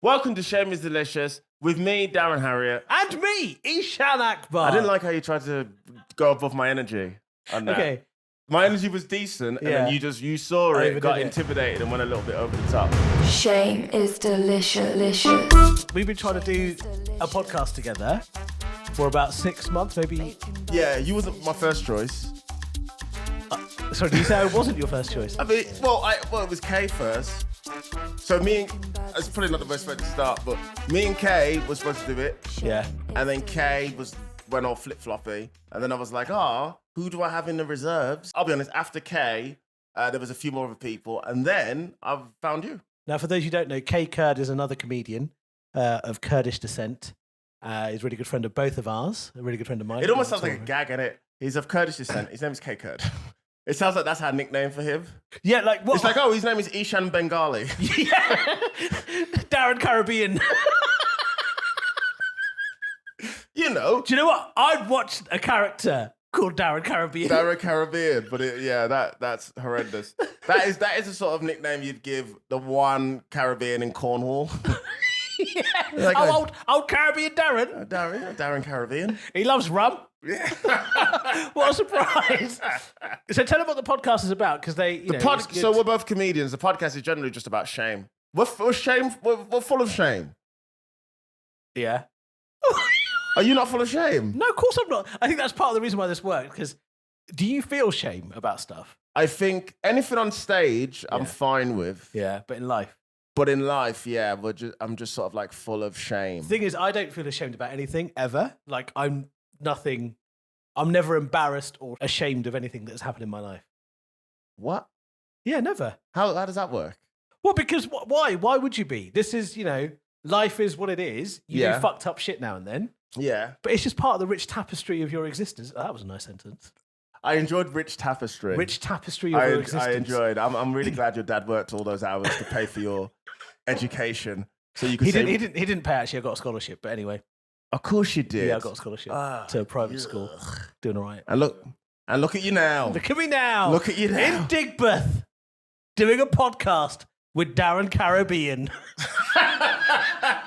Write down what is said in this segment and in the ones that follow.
Welcome to Shame is Delicious with me, Darren Harriott. And me, Eshaan Akbar. I didn't like how you tried to go above my energy on that. Okay. My energy was decent, and then you saw it, got intimidated, and went a little bit over the top. Shame is delicious. We've been trying to do a podcast together for about 6 months, maybe. Yeah, you wasn't my first choice. Sorry, did you say I wasn't your first choice? I mean, it was Kay first. So it's probably not the best way to start, but me and Kay were supposed to do it. Yeah. And then Kay went all flip-floppy. And then I was like, who do I have in the reserves? I'll be honest, after Kay, there was a few more other people. And then I found you. Now, for those who don't know, Kay Kurd is another comedian of Kurdish descent. He's a really good friend of both of ours, a really good friend of mine. It almost sounds like a gag, innit? He's of Kurdish descent. His name is Kay Kurd. It sounds like that's our nickname for him. Yeah, like what? It's like, his name is Eshaan Bengali. Yeah. Darren Caribbean. You know. Do you know what? I'd watched a character called Darren Caribbean. Darren Caribbean, but that's horrendous. That is the sort of nickname you'd give the one Caribbean in Cornwall. Yeah. Like old Caribbean Darren. Darren Caribbean. He loves rum. Yeah. What a surprise. So tell them what the podcast is about, because So we're both comedians. The podcast is generally just about shame. We're full of shame. Yeah. Are you not full of shame? No, of course I'm not. I think that's part of the reason why this works, because do you feel shame about stuff? I think anything on stage I'm fine with. Yeah, but in life? But in life, yeah, I'm just sort of like full of shame. The thing is, I don't feel ashamed about anything, ever. Like, I'm never embarrassed or ashamed of anything that's happened in my life. What? Yeah, never. How does that work? Well, because why? Why would you be? This is, life is what it is. You do fucked up shit now and then. Yeah. But it's just part of the rich tapestry of your existence. Oh, that was a nice sentence. I enjoyed rich tapestry. Rich tapestry of your existence. I enjoyed. I'm really glad your dad worked all those hours to pay for your education. So you could he didn't pay, actually. I got a scholarship, but anyway. Of course you did. Yeah, I got a scholarship to a private school. Doing all right. And look at you now. Look at me now. Look at you now. In Digbeth, doing a podcast with Darren Caribbean. I'm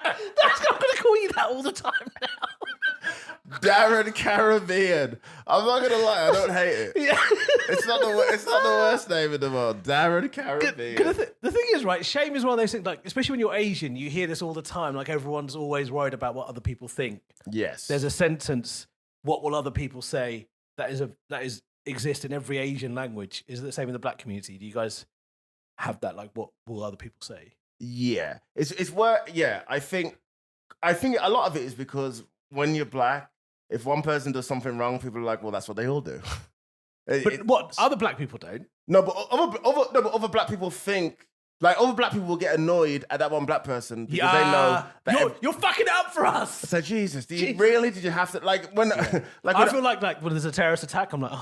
going to call you that all the time now. Darren Caribbean. I'm not going to lie, I don't hate it. Yeah. It's not the worst name in the world. Darren Caribbean. The thing is, right, shame is one of those things, like, especially when you're Asian, you hear this all the time, like everyone's always worried about what other people think. Yes. There's a sentence, what will other people say, that is exist in every Asian language. Is it the same in the black community? Do you guys have that, like, what will other people say? Yeah. It's where, yeah, I think a lot of it is because when you're black, if one person does something wrong, people are like, well, that's what they all do. But what other black people don't? No, but other black people think, like, other black people will get annoyed at that one black person because they know that you're fucking it up for us. So Jesus, did you have to, like, when I feel like when there's a terrorist attack, I'm like,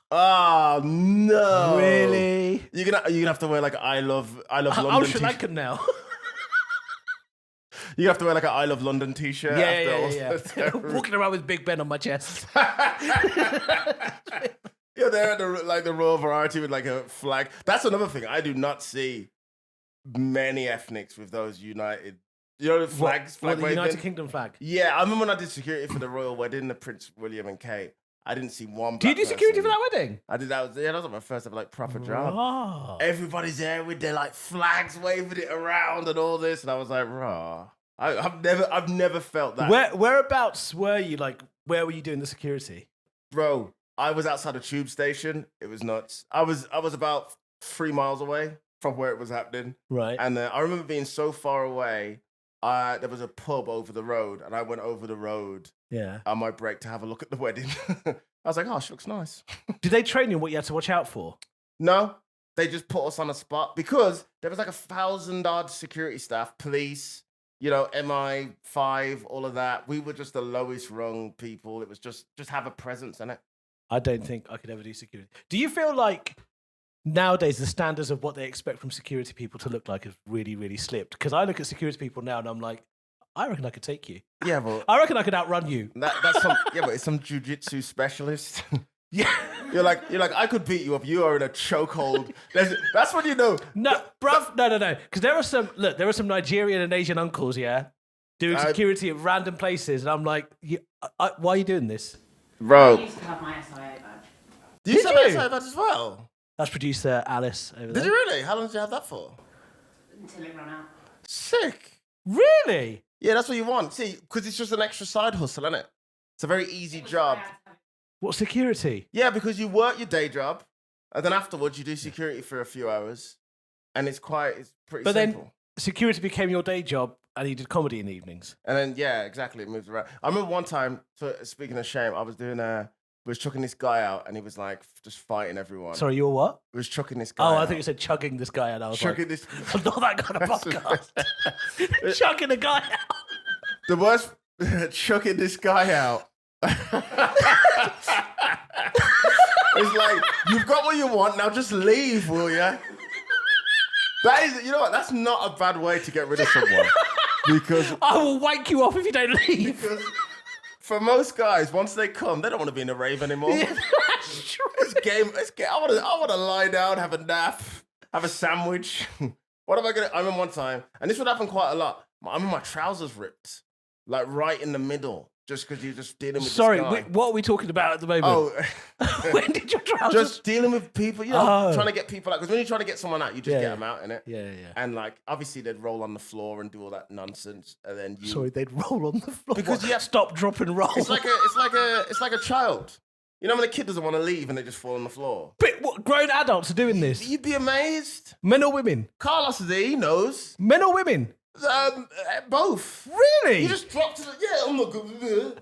oh no, really? You're gonna have to wear like I love London. I'm Sri Lankan now. You have to wear like an I Love London t-shirt. Yeah. Walking around with Big Ben on my chest. Yeah, they're at the Royal Variety with like a flag. That's another thing. I do not see many ethnics with those United, the flags. The United Kingdom flag. Yeah, I remember when I did security for the royal wedding of Prince William and Kate. I didn't see one. Do you do security for that wedding? I did. That was like my first ever like proper job. Oh. Everybody's there with their like flags, waving it around and all this, and I was like, raw. I've never felt that. Whereabouts were you? Like, where were you doing the security? Bro, I was outside a tube station. It was nuts. I was about 3 miles away from where it was happening. Right. And I remember being so far away. There was a pub over the road, and I went over the road. Yeah. On my break to have a look at the wedding. I was like, oh, she looks nice. Did they train you on what you had to watch out for? No, they just put us on a spot because there was like 1,000-odd security staff, police, MI5, all of that. We were just the lowest rung people. It was just have a presence in it. I don't think I could ever do security. Do you feel like nowadays the standards of what they expect from security people to look like have really, really slipped? Because I look at security people now and I'm like, I reckon I could take you. Yeah, but I reckon I could outrun you. But it's some jiu-jitsu specialist. Yeah. You're like, I could beat you up. You are in a chokehold. That's when you know. No, bruv, no. Because there are some Nigerian and Asian uncles, yeah, doing security at random places, and I'm like, why are you doing this? Bro. I used to have my SIA badge. Did you have that as well? That's producer Alice over there. Did you really? How long did you have that for? Until it ran out. Sick. Really? Yeah, that's what you want. See, because it's just an extra side hustle, isn't it? It's a very easy job. What, security? Yeah, because you work your day job, and then afterwards you do security for a few hours, and it's pretty But simple. then security became your day job, and you did comedy in the evenings. And then, yeah, exactly, it moves around. I remember one time, speaking of shame, I was was chucking this guy out, and he was like just fighting everyone. Sorry, you were what? I was chucking this guy out. Oh, I think you said chugging this guy out. I was Chugging like, this... I'm not that kind of podcast. Chugging a guy out. The worst, chucking this guy out. It's like, you've got what you want, now just leave, will ya? That is, you know what, that's not a bad way to get rid of someone. Because I will wank you off if you don't leave. Because for most guys, once they come, they don't want to be in a rave anymore. Yeah, that's true. It's game. I want to lie down, have a nap, have a sandwich. What am I gonna? I remember one time, and this would happen quite a lot. I remember my trousers ripped, like right in the middle, just because you're just dealing with. Sorry, this guy. what are we talking about at the moment? Oh, When did your trousers? just dealing with people. You know, trying to get people out. Because when you're trying to get someone out, you just get them out, innit? Yeah. And like, obviously, they'd roll on the floor and do all that nonsense, and then you. Sorry, they'd roll on the floor. Because you have- stop, drop, and roll. It's like a child. You know when a kid doesn't want to leave and they just fall on the floor. But what, grown adults are doing this? You'd be amazed. Men or women? Carlos is there, he knows. Men or women? Both. Really? You just drop to the, yeah, I'm not good.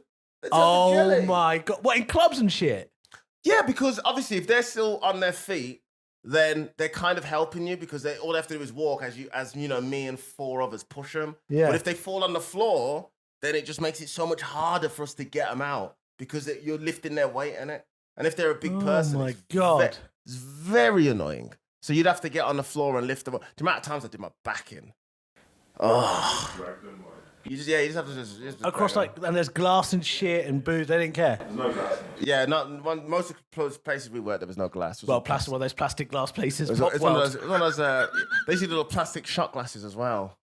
Oh my God. What, in clubs and shit? Yeah, because obviously if they're still on their feet, then they're kind of helping you because all they have to do is walk as you know, me and 4 others push them. Yeah. But if they fall on the floor, then it just makes it so much harder for us to get them out because you're lifting their weight in it. And if they're a big person, my God. It's very annoying. So you'd have to get on the floor and lift them up. The amount of times I did my back in. Oh. You just have to just Across drag them. and there's glass and shit and booze. They didn't care. There's no glass. Yeah, most of the places we worked, there was no glass. It was Well, all plastic. One of those plastic glass places. It's Pop one World. of those. They see little plastic shot glasses as well.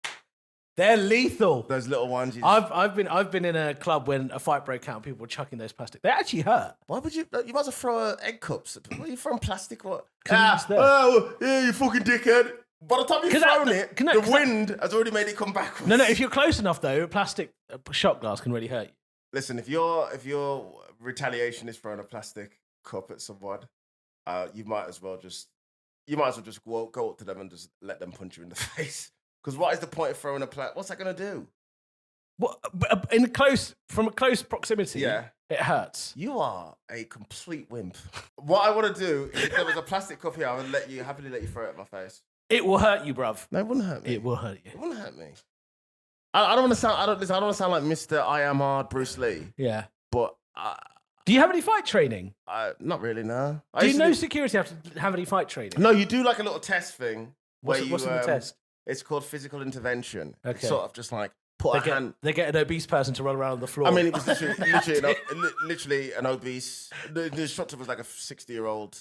They're lethal. Those little ones. I've been in a club when a fight broke out and people were chucking those plastic. They actually hurt. Why would you? You might as well throw egg cups. What are you throwing plastic? What? it's there. Oh, yeah, you fucking dickhead. By the time you've thrown it, can that- the can that- wind has already made it come backwards. No, if you're close enough though, plastic shot glass can really hurt you. Listen, if your retaliation is throwing a plastic cup at someone, you might as well just go up to them and just let them punch you in the face. Because what is the point of throwing a what's that gonna do? What from a close proximity? Yeah. It hurts. You are a complete wimp. What I want to do is if there was a plastic cup here, I would happily let you throw it at my face. It will hurt you, bruv. No, it wouldn't hurt me. It will hurt you. It wouldn't hurt me. I don't want to sound. I don't want to sound like Mr. I Am Hard Bruce Lee. Yeah. But Do you have any fight training? not really. No. Do you know security have to have any fight training? No, you do like a little test thing. What's in the test? It's called physical intervention. Okay. It's sort of just like put a hand. They get an obese person to run around on the floor. I mean, it was literally an obese. The instructor was like a 60-year-old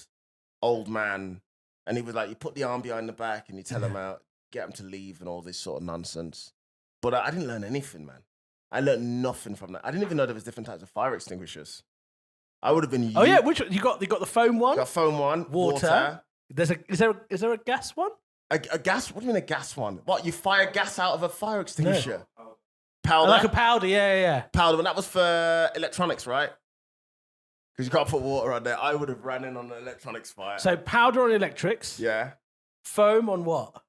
old man, and he was like, you put the arm behind the back and you tell him out, get him to leave, and all this sort of nonsense. But I didn't learn anything, man. I learned nothing from that. I didn't even know there was different types of fire extinguishers. I would have been. Oh yeah, which you got the foam one. Got foam one, water. Is there a gas one? A gas? What do you mean a gas one? What, you fire gas out of a fire extinguisher? Powder? Like a powder, yeah. Powder, and that was for electronics, right? Because you can't put water on there. I would have ran in on the electronics fire. So powder on electrics. Yeah. Foam on what?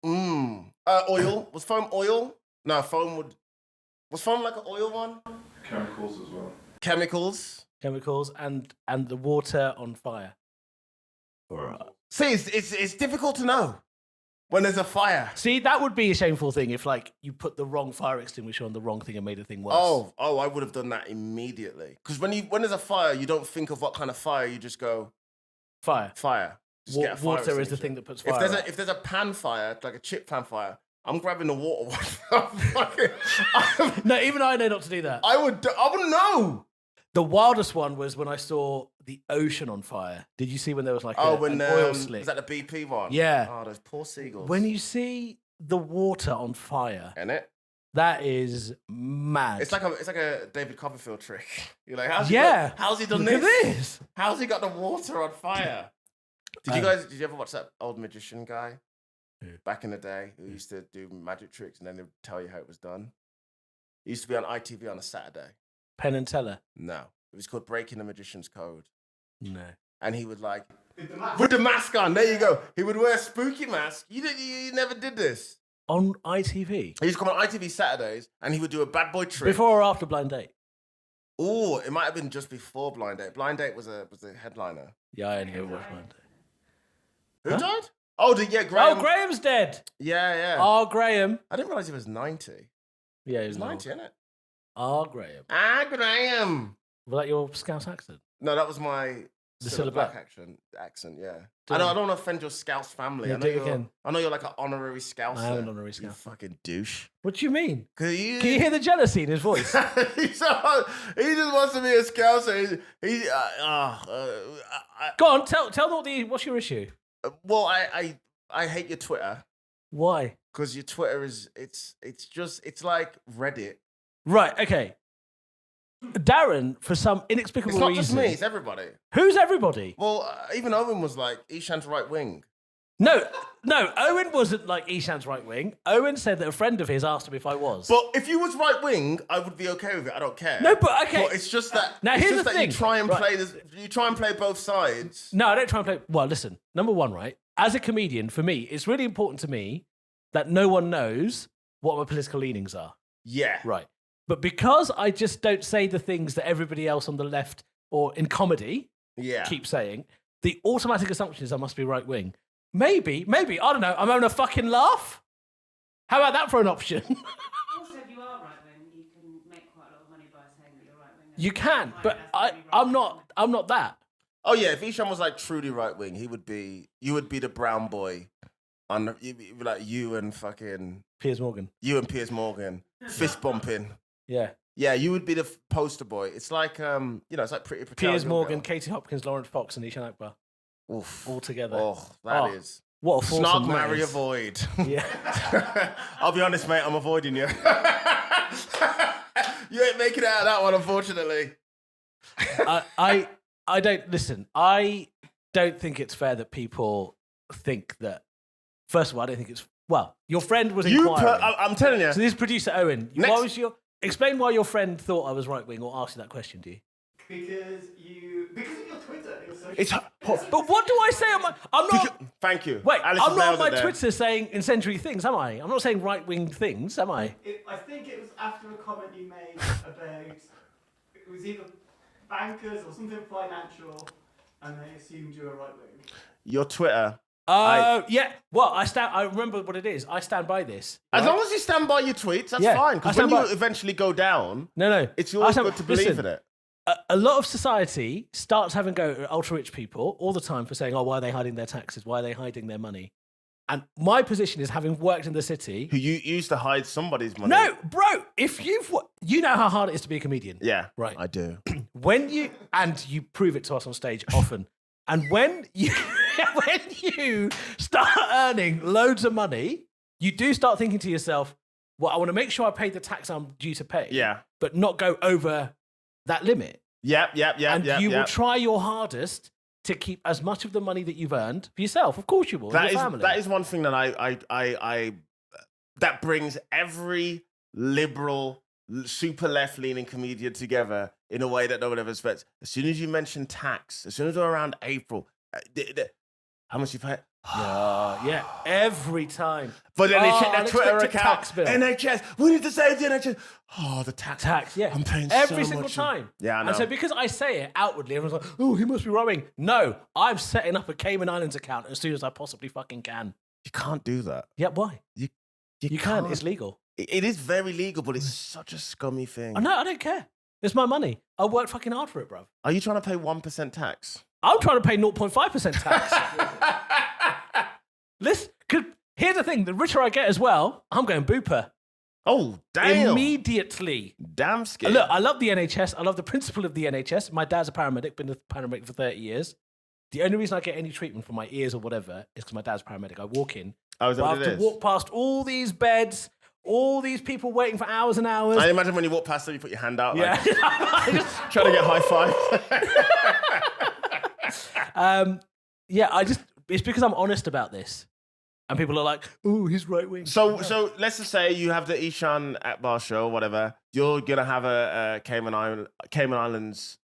Oil. Was foam oil? No, was foam like an oil one? Chemicals as well. Chemicals and the water on fire. See, it's difficult to know when there's a fire. See, that would be a shameful thing if, like, you put the wrong fire extinguisher on the wrong thing and made the thing worse. Oh, I would have done that immediately. Because when there's a fire, you don't think of what kind of fire. You just go Fire. Just get a fire Water is the extinguisher. thing that puts fire out. If there's a pan fire, like a chip pan fire, I'm grabbing the water one. No, even I know not to do that. I wouldn't know. The wildest one was when I saw the ocean on fire. Did you see when there was like when an oil slick? was that the BP one? Yeah. Oh, those poor seagulls. When you see the water on fire, Ain't it? that is mad. It's like a David Copperfield trick. You're like, how's he done Look this? at this. How's he got the water on fire? Did you ever watch that old magician guy back in the day who used to do magic tricks and then they would tell you how it was done? He used to be on ITV on a Saturday. Penn and Teller. No. It was called Breaking the Magician's Code. No. And he would like with the mask on, there you go. He would wear a spooky mask. You never did this. On ITV? He used to come on ITV Saturdays and he would do a bad boy trick. Before or after Blind Date? Oh, it might have been just before Blind Date. Blind Date was a headliner. Yeah, I only ever watched Blind Date. Who died? Oh, Graham. Oh, Graham's dead. Yeah. Oh, Graham. I didn't realize he was 90. Yeah, he He was was 90, isn't it? Oh, Graham. Graham. Was that your Scouse accent? No, that was my The Cilla Black accent, yeah. Do I it. don't want to offend your Scouse family. Yeah, I know do it you're, again. I know you're like an honorary Scouser. I am an honorary You Scouse. fucking douche. What do you mean? Can Can you hear the jealousy in his voice? he just wants to be a Scouser. Go on, tell them what's your issue? Well, I hate your Twitter Why? because your Twitter it's like Reddit. Right, okay. Darren, for some inexplicable It's not reason. just me, it's everybody. Who's everybody? Well, even Owen was like, Eshaan's right wing. No, Owen wasn't like Eshaan's right wing. Owen said that a friend of his asked him if I was. But if you was right wing, I would be okay with it. I don't care. No, but okay. But it's just that. Now, it's here's just the that thing. You try and Right. play this. You try and play both sides. No, I don't try and play. Well, listen, number one, right? As a comedian, for me, it's really important to me that no one knows what my political leanings are. Yeah. Right. But because I just don't say the things that everybody else on the left or in comedy Yeah. keep saying, the automatic assumption is I must be right wing. Maybe, I don't know, I'm having a fucking laugh. How about that for an option? Also, if you are right wing, you can make quite a lot of money by saying that you're right wing. You can, but I'm not that. Oh yeah. If Eshaan was like truly right wing, you would be the brown boy. You'd be like you and Piers Morgan. Piers Morgan fist bumping. Yeah. Yeah, you would be the poster boy. It's like it's like Pretty Patel. Piers Girl. Morgan, Katie Hopkins, Lawrence Fox, and Eshaan Akbar. Oof. All together. Oh, that is. What a foursome Snog, that marry, is. avoid. Yeah. I'll be honest, mate. I'm avoiding you. You ain't making it out of that one, unfortunately. I don't listen. I don't think it's fair that people think that. First of all, I don't think it's your friend was inquiring. I'm telling you. So this is producer Owen. Next- Explain why your friend thought I was right wing or asked you that question, do you? Because of your Twitter. It's But what do I say on my? I'm not. Thank you. Wait, Alice I'm has not on nailed my it there. Twitter saying incendiary things, am I? I'm not saying right wing things, am I? I think it was after a comment you made about it was either bankers or something financial, and they assumed you were right wing. Your Twitter. Oh, yeah. Well, I remember what it is. I stand by this. As right? long as you stand by your tweets, that's Yeah, fine. I Because when stand you by- eventually go down, No. it's I always stand- good to believe listen, in it. A lot of society starts having go at ultra rich people all the time for saying, oh, why are they hiding their taxes? Why are they hiding their money? And my position is, having worked in the city. Who you used to hide somebody's money. No, bro, if you know how hard it is to be a comedian. Yeah. Right. I do. When you prove it to us on stage often, and when you start earning loads of money, you do start thinking to yourself, well, I want to make sure I pay the tax I'm due to pay. Yeah. But not go over that limit. Yep. And you will try your hardest to keep as much of the money that you've earned for yourself. Of course you will. That your family. is one thing that I that brings every liberal, super left-leaning comedian together in a way that no one ever expects. As soon as you mention tax, as soon as we're around April, how much you pay? Yeah, every time. But then they check their Twitter unexpected account. tax bill. NHS, we need to save the NHS. Oh, the tax. Yeah. I'm paying every so single much. time. Yeah, I know. And so because I say it outwardly, everyone's like, oh, he must be rowing. No, I'm setting up a Cayman Islands account as soon as I possibly fucking can. You can't do that. Yeah, why? You You can't. can. It's legal. It is very legal, but it's such a scummy thing. Oh, no, I don't care. It's my money. I worked fucking hard for it, bruv. Are you trying to pay 1% tax? I'm trying to pay 0.5% tax. Listen, 'cause here's the thing. The richer I get as well, I'm going booper. Oh, damn. Immediately. Damn scared. Look, I love the NHS. I love the principle of the NHS. My dad's a paramedic, been a paramedic for 30 years. The only reason I get any treatment for my ears or whatever is because my dad's a paramedic. I walk in. Oh, is that I what have it to is? walk past all these beds, all these people waiting for hours and hours. I imagine when you walk past them, you put your hand out, Yeah. like, trying to get high five. It's because I'm honest about this. And people are like, oh, he's right wing. So let's just say you have the Eshaan Akbar show, whatever. You're gonna have a Cayman Islands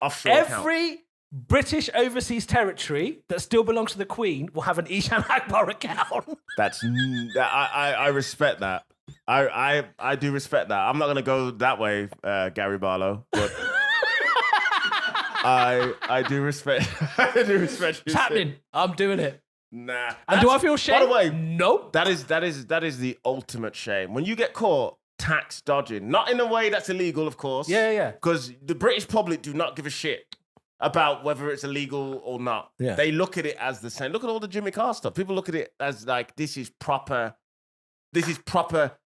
offshore account. Every British overseas territory that still belongs to the Queen will have an Eshaan Akbar account. I respect that. I do respect that. I'm not gonna go that way, Gary Barlow, but I do respect. I do respect you. It's happening. I'm doing it. Nah. And do I feel shame? By the way, nope. that is the ultimate shame. When you get caught tax dodging, not in a way that's illegal, of course. Yeah. Because the British public do not give a shit about whether it's illegal or not. Yeah. They look at it as the same. Look at all the Jimmy Carr stuff. People look at it as like this is proper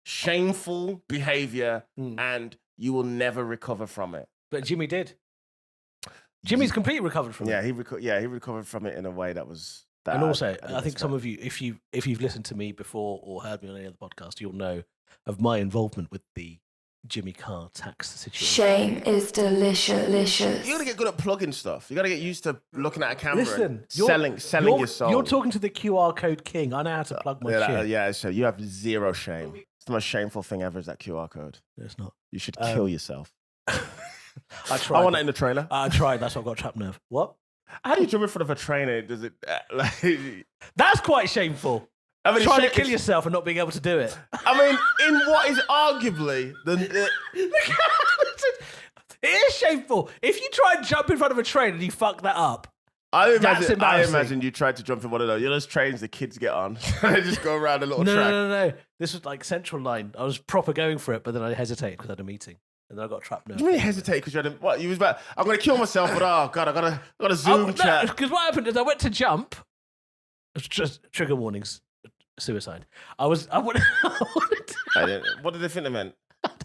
shameful behavior, and you will never recover from it. But Jimmy did. Jimmy's completely recovered from it. He recovered from it in a way that was. And also, I think some of you, if you've listened to me before or heard me on any other podcast, you'll know of my involvement with the Jimmy Carr tax situation. Shame is delicious. You gotta get good at plugging stuff. You gotta get used to looking at a camera Listen, and selling your soul. You're talking to the QR code king. I know how to plug my shit. So you have zero shame. It's the most shameful thing ever is that QR code. It's not. You should kill yourself. I tried. I want it in the trailer. I tried. That's why I got trapped nerve. What? How do you jump in front of a trainer? Does it That's quite shameful. I mean, Trying to kill yourself and not being able to do it. I mean, in what is arguably the It is shameful. If you try and jump in front of a train and you fuck that up, I that's embarrassing. imagine you tried to jump in one of those. You know those trains the kids get on? They just go around a little track. No. This was like Central Line. I was proper going for it, but then I hesitated because I had a meeting. And then I got trapped nerve. You really hesitate because you had what? You was about, I'm going to kill myself, but oh, God, I got a Zoom chat. Because what happened is I went to jump. Just trigger warnings. Suicide. I wanted to, What did they think they meant?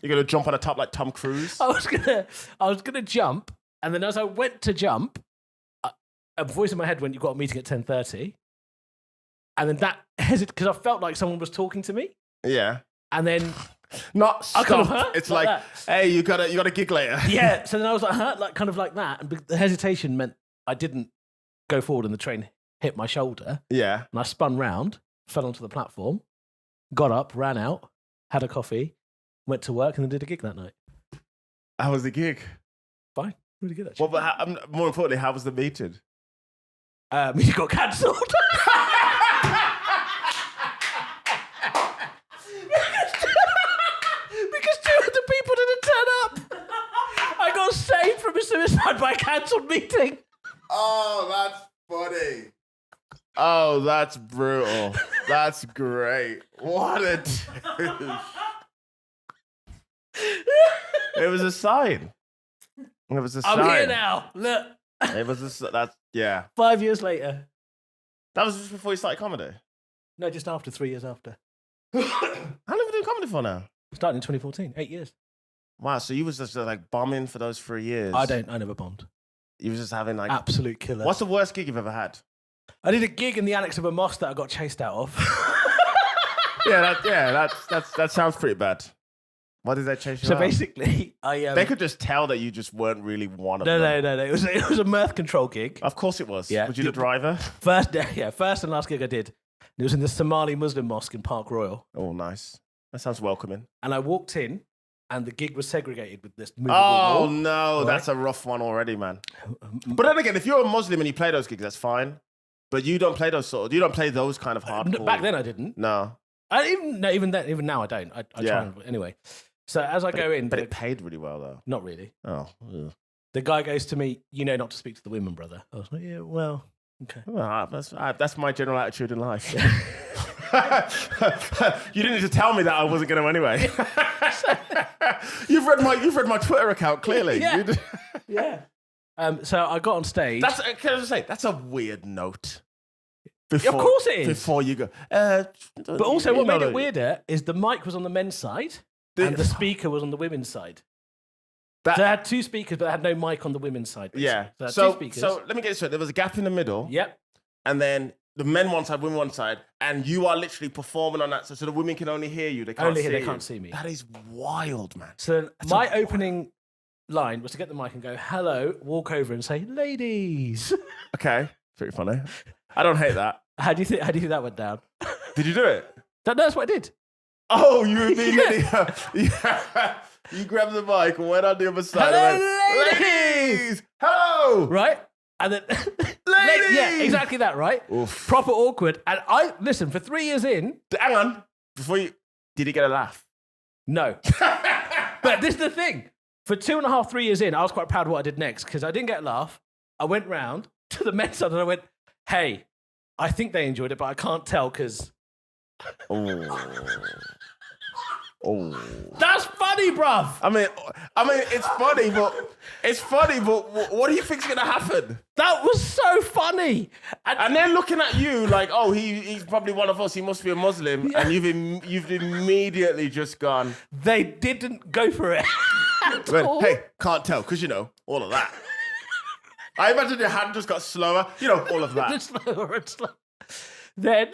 You're going to jump on the top like Tom Cruise? I was gonna jump, and then as I went to jump, a voice in my head went, "You've got a meeting at 10:30," and then that because I felt like someone was talking to me, Yeah. and then Not I could've stop. hurt It's like like, that. hey, you got a gig later. yeah. So then I was like, "Huh?" Like kind of like that, and the hesitation meant I didn't go forward, and the train hit my shoulder, Yeah. and I spun round, fell onto the platform, got up, ran out, had a coffee, went to work, and then did a gig that night. How was the gig? Fine, really good actually. Well, but more importantly, how was the meeting? He got cancelled. Because two of the people didn't turn up. I got saved from a suicide by a cancelled meeting. Oh, that's funny. Oh, that's brutal. That's great. What a douche. It was a sign. It was a sign. I'm here now. Look. It was that's yeah. 5 years later. That was just before you started comedy. No, just after, 3 years after. How long have you been doing comedy for now? Started in 2014, 8 years. Wow, so you was just like bombing for those 3 years. I never bombed. You was just having like Absolute killer. What's the worst gig you've ever had? I did a gig in the annex of a mosque that I got chased out of. That sounds pretty bad. Why did they chase you So out? basically, They could just tell that you just weren't really one of them. No. It was a mirth control gig. Of course it was. Yeah. Was you the driver? First and last gig I did. It was in the Somali Muslim mosque in Park Royal. Oh, nice. That sounds welcoming. And I walked in, and the gig was segregated with this movable Oh, wall. no. Right. That's a rough one already, man. But then again, if you're a Muslim and you play those gigs, that's fine. But you don't play those kind of hardcore. Back then I didn't. No. Even now I don't. I try and, anyway. So as I go in... But it paid really well, though. Not really. Oh. Ugh. The guy goes to me, "You know not to speak to the women, brother." I was like, "Yeah, well, okay." Well, that's my general attitude in life. You didn't need to tell me that I wasn't going to anyway. You've read my Twitter account clearly. Yeah. Yeah. So I got on stage. Can I just say that's a weird note. Of course it is. Before you go. But also, what made it weirder is the mic was on the men's side and the speaker was on the women's side. That, So they had 2 speakers, but they had no mic on the women's side. Basically. yeah. So they had So, 2 speakers. so let me get this straight. There was a gap in the middle. Yep. And then the men one side, women one side, and you are literally performing on that, so the women can only hear you. They can't Only see here, they you. can't see me. That is wild, man. So my opening line was to get the mic and go, hello, walk over and say, ladies. Okay, pretty funny. I don't hate that. How do you think that went down? Did you do it? That's what I did. Oh, you immediately, yeah. You grabbed the mic and went on the other side. Hello, and went, ladies, hello, Right? And then, ladies. yeah, exactly that, right? Oof. Proper awkward. And listen, for 3 years in, Hang on, did he get a laugh? no. But this is the thing. For 2.5, 3 years in, I was quite proud of what I did next because I didn't get a laugh. I went round to the men's side and I went, hey, I think they enjoyed it, but I can't tell because Oh. that's funny, bruv. I mean, it's funny, but what do you think's gonna happen? That was so funny. And they're looking at you like, oh, he's probably one of us. He must be a Muslim, and you've immediately just gone. They didn't go for it. at all. Hey, can't tell because all of that. I imagine your hand just got slower. All of that. Just slower and slower. Then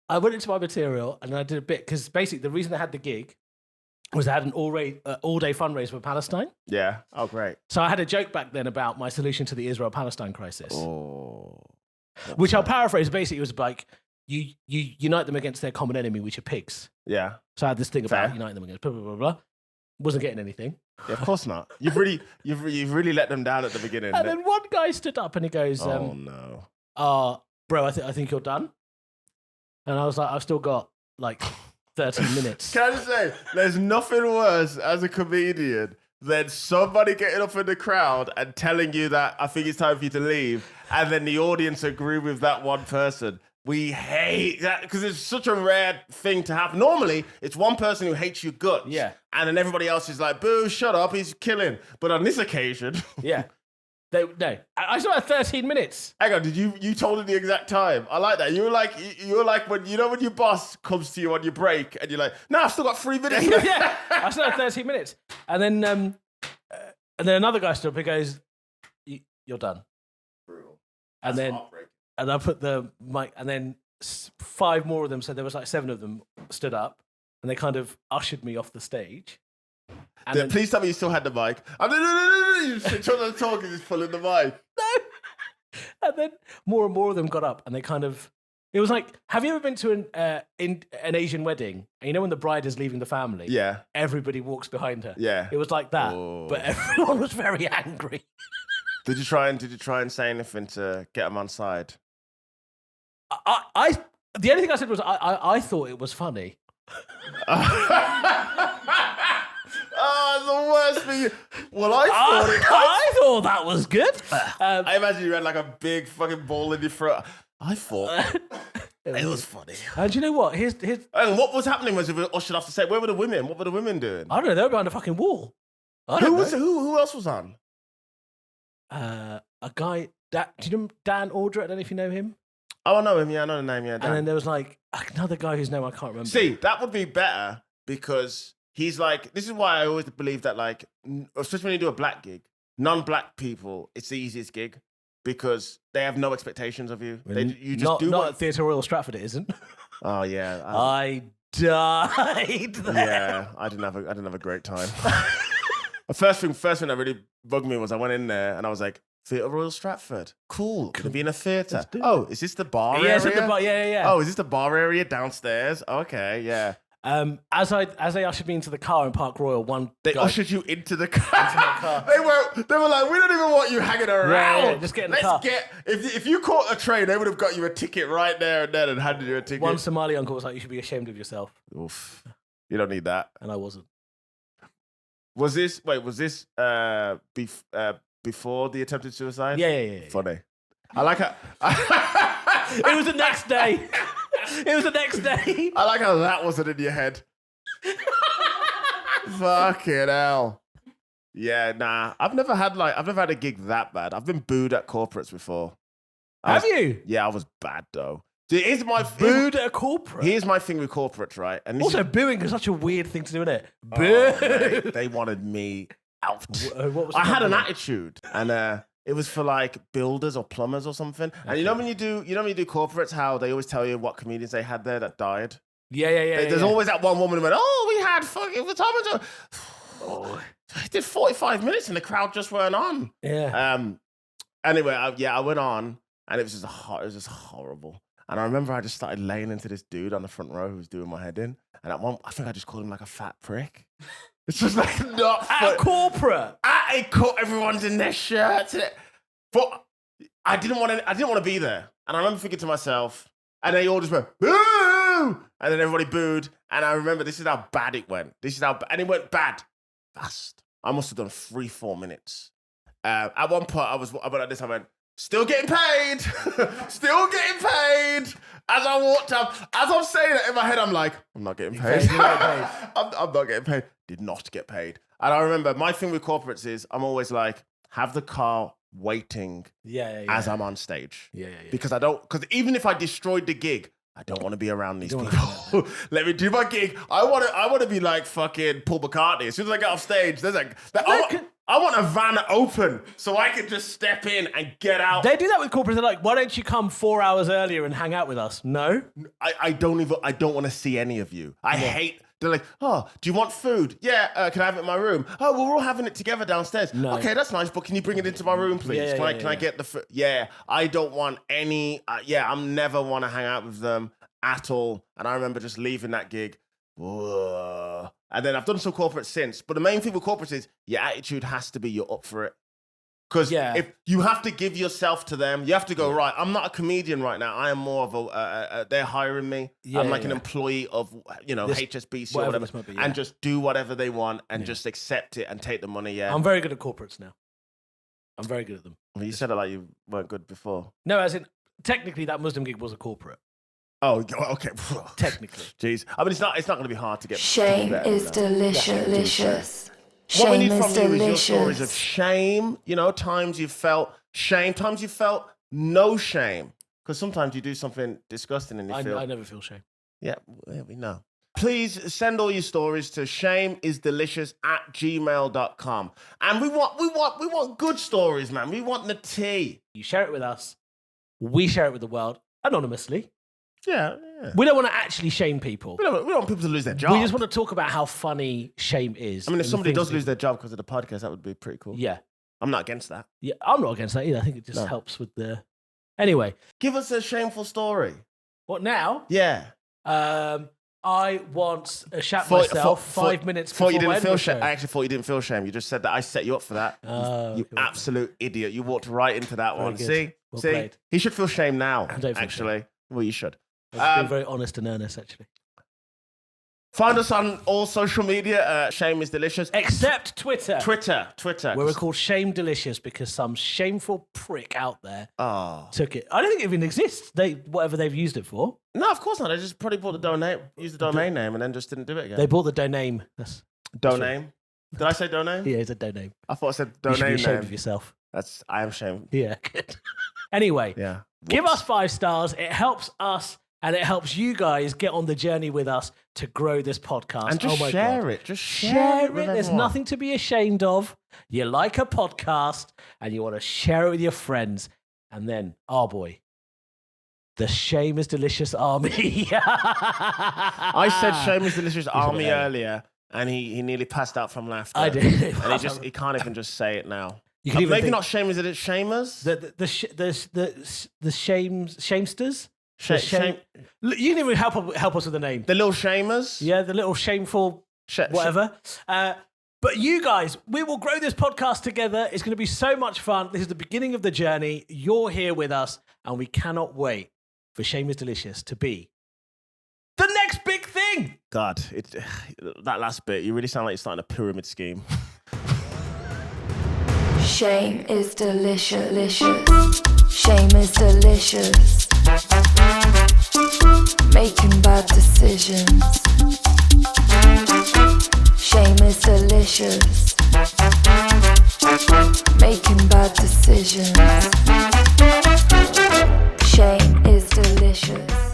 I went into my material and I did a bit because basically the reason I had the gig was I had an all-day fundraiser for Palestine. Yeah. Oh, great. So I had a joke back then about my solution to the Israel-Palestine crisis, Oh. which I'll paraphrase. Basically, it was like you unite them against their common enemy, which are pigs. Yeah. So I had this thing about Fair. uniting them against blah blah blah blah. Wasn't getting anything. Yeah, of course not. You've really let them down at the beginning. And then one guy stood up and he goes, oh no. Bro, I think you're done." And I was like, "I've still got like 13 minutes." Can I just say, there's nothing worse as a comedian than somebody getting up in the crowd and telling you that I think it's time for you to leave, and then the audience agree with that one person. We hate that because it's such a rare thing to happen. Normally, it's one person who hates you guts. Yeah. And then everybody else is like, boo, shut up, he's killing. But on this occasion... Yeah. No, I still had 13 minutes. Hang on, did you told him the exact time? I like that. You were like when when your boss comes to you on your break and you're like, no, I've still got 3 minutes. Yeah, I still had 13 minutes. And then another guy stood up and goes, "You're done." Brutal. And then and I put the mic, and then 5 more of them. So there was like 7 of them stood up, and they kind of ushered me off the stage. And then, please tell me you still had the mic. No. You just trying to talk and just pulling the mic. no. And then more and more of them got up, and they kind of. It was like, have you ever been to an Asian wedding? And you know when the bride is leaving the family? Yeah. Everybody walks behind her. Yeah. It was like that, Oh. but everyone was very angry. Did you try and say anything to get them on side? The only thing I said was I thought it was funny. The worst thing. Well, I thought that was good. I imagine you had like a big fucking ball in your throat. I thought it was funny. And you know what? Here's And what was happening was we were ushered off the stage. Where were the women? What were the women doing? I don't know. They were behind a fucking wall. Who else was on? A guy. Do you know Dan Aldrich? I don't know if you know him. Oh, I know him. Yeah, I know the name. Yeah, Dan. And then there was like another guy whose name I can't remember. See, that would be better because he's like. This is why I always believe that, like, especially when you do a black gig, non-black people, it's the easiest gig because they have no expectations of you. You just do not what. at Theatre Royal Stratford. It isn't. Oh yeah, I died there. yeah. I didn't have a great time. The first thing that really bugged me was I went in there and I was like, Theatre Royal Stratford, cool. Gonna be in a theatre. Let's do Oh, is this the bar Yeah, area? it's at the bar. Yeah. Oh, is this the bar area downstairs? Okay, yeah. As they ushered me into the car in Park Royal, They guy, ushered you into the car. Into my car. They were like, we don't even want you hanging around. Yeah, just get in the car. If you caught a train, they would have got you a ticket right there and then and handed you a ticket. one Somali uncle was like, "You should be ashamed of yourself," Oof. You don't need that. and I wasn't. Was this before the attempted suicide? Yeah. Funny. I like how It was the next day. It was the next day. I like how that wasn't in your head. Fucking hell. Yeah, nah. I've never had a gig that bad. I've been booed at corporates before. Have you? Yeah, I was bad though. So here's my Booed at a corporate. Here's my thing with corporates, right? And this Also, is, booing is such a weird thing to do, isn't it? oh, Boo. mate, they wanted me out. What was I the had an company? attitude, and it was for like builders or plumbers or something. And you know when you do corporates, how they always tell you what comedians they had there that died. Yeah. There's always that one woman who went, "Oh, we had fucking the time." Oh, I did 45 minutes and the crowd just weren't on. Yeah. Anyway, I went on and it was just horrible. And I remember I just started laying into this dude on the front row who was doing my head in. And at one, I think I just called him like a fat prick. It's just like not At a corporate. Everyone's in their shirts. But I didn't want to be there. And I remember thinking to myself, and they all just went, boo! And then everybody booed. And I remember this is how bad it went. And it went bad fast. I must have done 3-4 minutes. At one point, I went like this. I went, still getting paid. Still getting paid. As I walked up, as I'm saying it in my head, I'm like, I'm not getting paid. I'm not getting paid. Did not get paid. And I remember my thing with corporates is I'm always like, have the car waiting as I'm on stage. Yeah. Because even if I destroyed the gig, I don't want to be around these people. Let me do my gig. I want to be like fucking Paul McCartney. As soon as I get off stage, there's like I want a van open so I can just step in and get out. They do that with corporates. They're like, why don't you come 4 hours earlier and hang out with us? No. I don't want to see any of you. I hate. They're like, oh, do you want food? Yeah, can I have it in my room? Oh, well, we're all having it together downstairs. No. Okay, that's nice, but can you bring it into my room, please? Can I get the food? Yeah, I don't want any. I'm never want to hang out with them at all. And I remember just leaving that gig. Whoa. And then I've done some corporates since. But the main thing with corporates is your attitude has to be you're up for it. Because if you have to give yourself to them, you have to go, right, I'm not a comedian right now. I am more of they're hiring me. I'm like an employee of, HSBC or whatever. And just do whatever they want and just accept it and take the money, I'm very good at corporates now. I'm very good at them. Well, you said it like you weren't good before. No, as in, technically that Muslim gig was a corporate. Oh, okay. Technically. Jeez. I mean, it's not going to be hard to get. Shame is delicious. What we need Shame from is you is your delicious. stories of shame, times you felt shame, times you felt no shame. Because sometimes you do something disgusting and you feel... I never feel shame. Yeah, we know. Please send all your stories to shameisdelicious@gmail.com. And we want good stories, man. We want the tea. You share it with us. We share it with the world anonymously. Yeah. We don't want to actually shame people. We don't want people to lose their job. We just want to talk about how funny shame is. I mean, if somebody does lose their job because of the podcast, that would be pretty cool. Yeah. I'm not against that. Yeah, I'm not against that either. I think it just helps with the... Anyway. Give us a shameful story. What now? Yeah. I once shat myself 5 minutes before you didn't feel shame. I actually thought you didn't feel shame. You just said that I set you up for that. You absolute idiot. You walked right into that one. Good. See? Played. He should feel shame now, I don't feel actually. Shame. Well, you should. I've been very honest and earnest, actually. Find us on all social media. Shame is Delicious. Except Twitter. Twitter. Where we're called Shame Delicious because some shameful prick out there took it. I don't think it even exists. Whatever they've used it for. No, of course not. They just probably bought the used the domain name and then just didn't do it again. They bought the doname. Doname? Did I say doname? Yeah, it's a doname. I thought I said You should be doname ashamed name. of yourself. I am ashamed. Yeah, good. Anyway, give Whoops. us 5 stars. It helps us and it helps you guys get on the journey with us to grow this podcast. And just share it. Just share it. with There's everyone. nothing to be ashamed of. You like a podcast and you want to share it with your friends. And then, boy, the Shame is Delicious Army. I said Shame is Delicious Army earlier, and he nearly passed out from laughter. I did. And he can't even just say it now. You can even maybe think, not Shame is it Shamers? The shamesters. Shame. You can even help us with the name. The little Shamers. Yeah, the little shameful whatever. But you guys, we will grow this podcast together. It's going to be so much fun. This is the beginning of the journey. You're here with us, and we cannot wait for Shame is Delicious to be the next big thing. God, that last bit, you really sound like you're starting a pyramid scheme. Shame is delicious. Shame is delicious. Making bad decisions. Shame is delicious. Making bad decisions. Shame is delicious. delicious.